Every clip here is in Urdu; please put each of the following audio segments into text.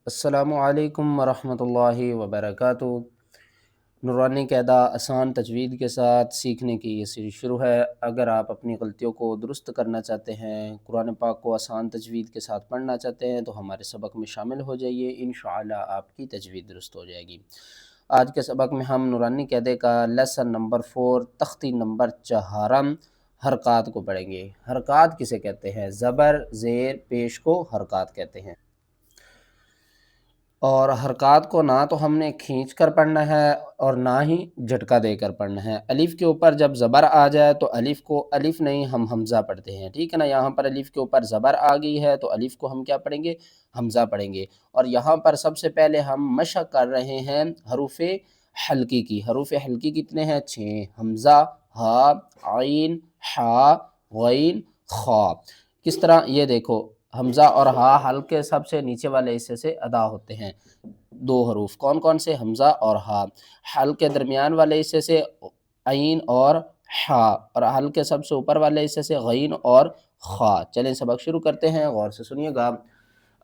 السلام علیکم ورحمۃ اللہ وبرکاتہ۔ نورانی قاعدہ آسان تجوید کے ساتھ سیکھنے کی یہ سیریز شروع ہے۔ اگر آپ اپنی غلطیوں کو درست کرنا چاہتے ہیں، قرآن پاک کو آسان تجوید کے ساتھ پڑھنا چاہتے ہیں تو ہمارے سبق میں شامل ہو جائیے، انشاءاللہ آپ کی تجوید درست ہو جائے گی۔ آج کے سبق میں ہم نورانی قاعدے کا لیسن نمبر 4 تختی نمبر 4 حرکات کو پڑھیں گے۔ حرکات کسے کہتے ہیں؟ زبر زیر پیش کو حرکات کہتے ہیں، اور حرکات کو نہ تو ہم نے کھینچ کر پڑھنا ہے اور نہ ہی جھٹکا دے کر پڑھنا ہے۔ الف کے اوپر جب زبر آ جائے تو الف کو الف نہیں ہم حمزہ پڑھتے ہیں، ٹھیک ہے نا۔ یہاں پر الف کے اوپر زبر آ گئی ہے تو الف کو ہم کیا پڑھیں گے؟ حمزہ پڑھیں گے۔ اور یہاں پر سب سے پہلے ہم مشق کر رہے ہیں حروف حلقی کی۔ حروف حلقی کتنے ہیں؟ 6۔ حمزہ، ہا، عین، حا، غین، خا۔ کس طرح؟ یہ دیکھو، حمزہ اور ہا حلق کے سب سے نیچے والے حصے سے ادا ہوتے ہیں۔ دو حروف کون کون سے؟ حمزہ اور ہا۔ حلق کے درمیان والے حصے سے عین اور حا، اور حلق کے سب سے اوپر والے حصے سے غین اور خا۔ چلیں سبق شروع کرتے ہیں، غور سے سنیے گا۔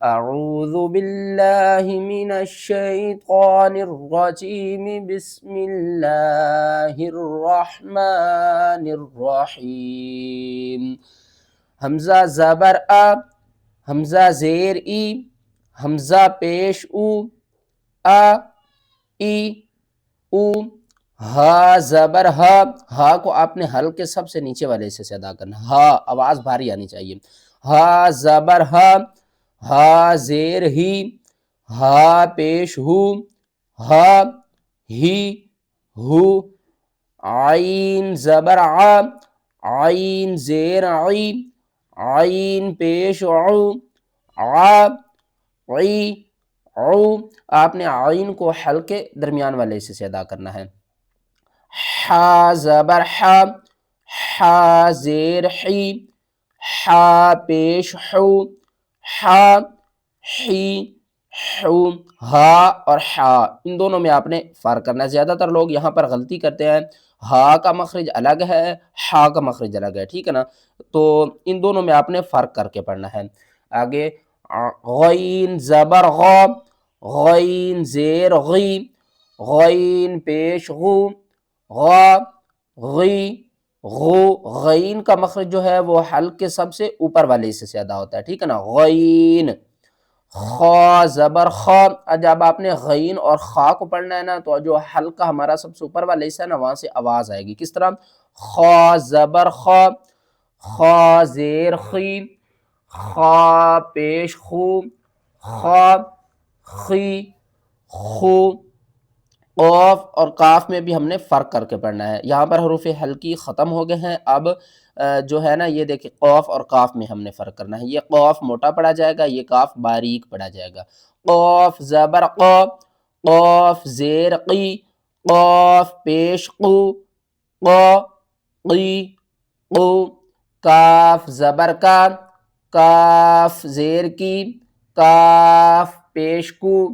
اعوذ باللہ من الشیطان الرجیم، بسم اللہ الرحمن الرحیم۔ حمزہ زبر آ، حمزہ زیر ای، حمزہ پیش او، آ، ای، او۔ ہا زبر ہا، ہا کو آپ نے حلق کے سب سے نیچے والے حصے سے ادا کرنا، ہا آواز بھاری آنی چاہیے۔ ہا زبر ہا، ہا زیر ہی، ہا پیش ہو، ہا، ہی، ہو۔ عین زبر آ، عین زیر عی، عین پیش عو، عا، عی، عو۔ آپ نے عین کو حلق کے درمیان والے حصے سے ادا کرنا ہے۔ حا زبر حا، حا زیر حی، حا پیش حو، حا، حی، حو۔ ہا اور حا ان دونوں میں آپ نے فرق کرنا ہے۔ زیادہ تر لوگ یہاں پر غلطی کرتے ہیں، ہا کا مخرج الگ ہے، حا کا مخرج الگ ہے، ٹھیک ہے نا۔ تو ان دونوں میں آپ نے فرق کر کے پڑھنا ہے۔ آگے غین زبر غا، غین زیر غی، غین پیش غو، غا، غی، غو۔ غین کا مخرج جو ہے وہ حلق کے سب سے اوپر والے حصے سے ادا ہوتا ہے، ٹھیک ہے نا، غین۔ خا زبر خا، جب آپ نے غین اور خا کو پڑھنا ہے نا تو جو حلق کا ہمارا سب سے اوپر والا حصہ ہے نا وہاں سے آواز آئے گی، کس طرح؟ خا زبر خا، خا زیر خی، خا پیش خو، خا، خی، خو۔ قاف اور کاف میں بھی ہم نے فرق کر کے پڑھنا ہے۔ یہاں پر حروف حلقی ختم ہو گئے ہیں، اب جو ہے نا یہ دیکھیں قاف اور کاف میں ہم نے فرق کرنا ہے۔ یہ قاف موٹا پڑھا جائے گا، یہ کاف باریک پڑھا جائے گا۔ قاف زبر قا، قاف زیر قی، قاف پیش قو، قا، قی، قو۔ کاف زبر کا، کاف زیر کی، کاف پیش کو،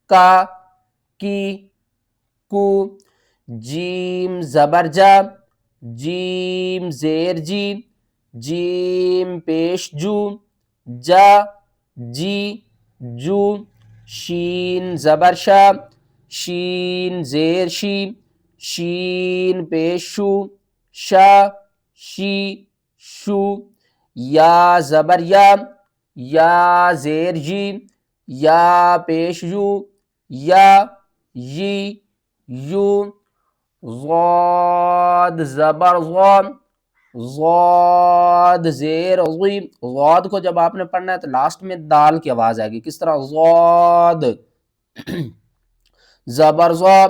کا، کی، کو۔ جیم زبر جا، جیم زیر جی، جیم پیش جو، جا، جی، جو۔ شین زبر شا، شین زیر شی، شین پیش شو، شا، شی، شو۔ یا زبر یا، یا زیر جی، یا پیش یو، یا، یی، یو۔ ضاد زبر ضا، ضاد زیر غی۔ ضاد کو جب آپ نے پڑھنا ہے تو لاسٹ میں دال کی آواز آئے گی، کس طرح؟ ضاد زبر ضا،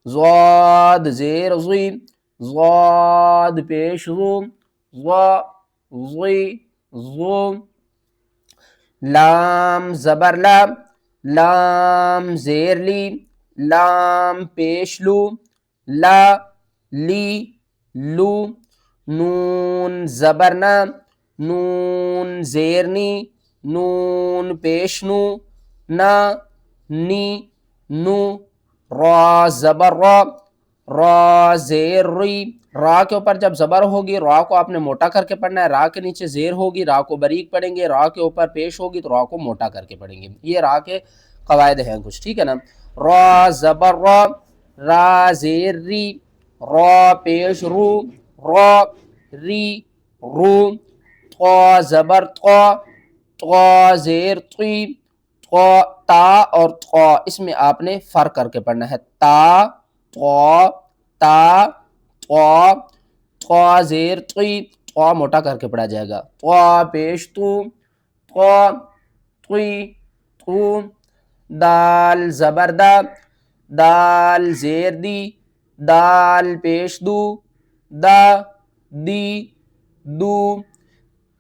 ضاد زیر غی، ضاد پیش غو، ضا، غی، غو۔ لام زبر لا، لام زیر لی، لام پیش لو، لا، لی، لو۔ نون زبر نا، نون زیر نی، نون پیش نو، نا، نی، نو۔ را زبر را، را زیر ری۔ را کے اوپر جب زبر ہوگی را کو آپ نے موٹا کر کے پڑھنا ہے، را کے نیچے زیر ہوگی را کو باریک پڑھیں گے، را کے اوپر پیش ہوگی تو را کو موٹا کر کے پڑھیں گے۔ یہ را کے قواعد ہیں کچھ، ٹھیک ہے نا. را زبر را، را زیر ری، را پیش رو، را ری رو. طا زبر طا، طا زیر طی، تا اور طا اس میں آپ نے فرق کر کے پڑھنا ہے. تا طا، تا طا، طا زیر طی، طا موٹا کر کے پڑھا جائے گا. طا پیش تو، طا طی تو. دال زبر دا، دال زیر دی، دال پیش دو، دا دی دو.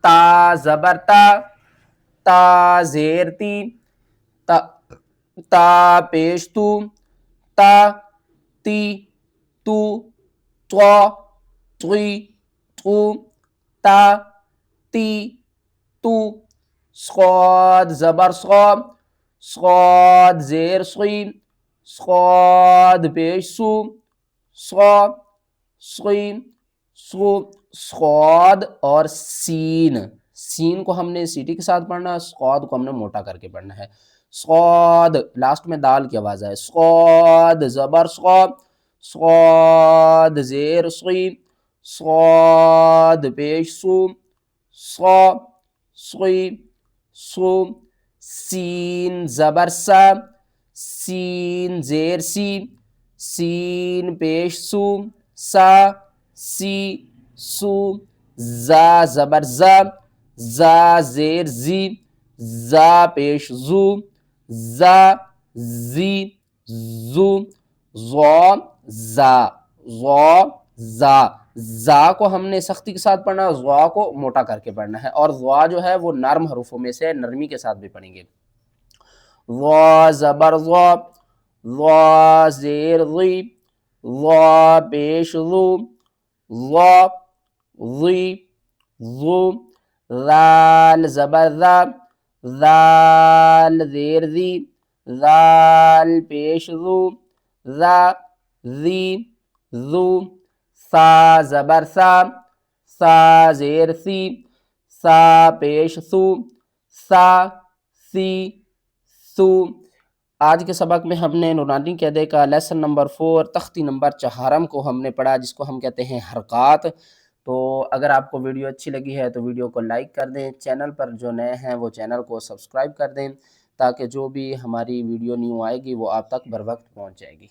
تا زبر تا، تا زیر تی، تا پیش تو، تا تی تو. طا طی تو، تا تی تو. صاد زبر صا، صاد زیر صی، صاد پیش سو، صا صی سو. صاد اور سین، سین کو ہم نے سیٹی کے ساتھ پڑھنا ہے، صاد کو ہم نے موٹا کر کے پڑھنا ہے. صاد لاسٹ میں دال کی آواز ہے. صاد زبر صا، صاد زیر صی، صاد پیش سو، صا صی سو. سین زبر سا، سین زیر سی، سین پیش سو، سا سی سو. زا زبر زا، زا زیر زی، زا پیش زو، زا زی زو. زا زا، زا زا. زا کو ہم نے سختی کے ساتھ پڑھنا ہے، زا کو موٹا کر کے پڑھنا ہے. اور زا جو ہے وہ نرم حروفوں میں سے نرمی کے ساتھ بھی پڑھیں گے. ضا زبر ضا، ضا زیر ضی، ضا پیش ضو، ضا ضی ضو. ذال زبر ذا، ذال زیر ذی، ذال پیش ذو، ذا ذی ذو. ثا زبر ثا، ثا زیر ثی، ثا پیش ثو، ثا ثی ثو. آج کے سبق میں ہم نے نورانی قاعدے کا لیسن نمبر 4 تختی نمبر 4 کو ہم نے پڑھا، جس کو ہم کہتے ہیں حرکات. تو اگر آپ کو ویڈیو اچھی لگی ہے تو ویڈیو کو لائک کر دیں. چینل پر جو نئے ہیں وہ چینل کو سبسکرائب کر دیں، تاکہ جو بھی ہماری ویڈیو نیو آئے گی وہ آپ تک بر وقت پہنچ جائے گی.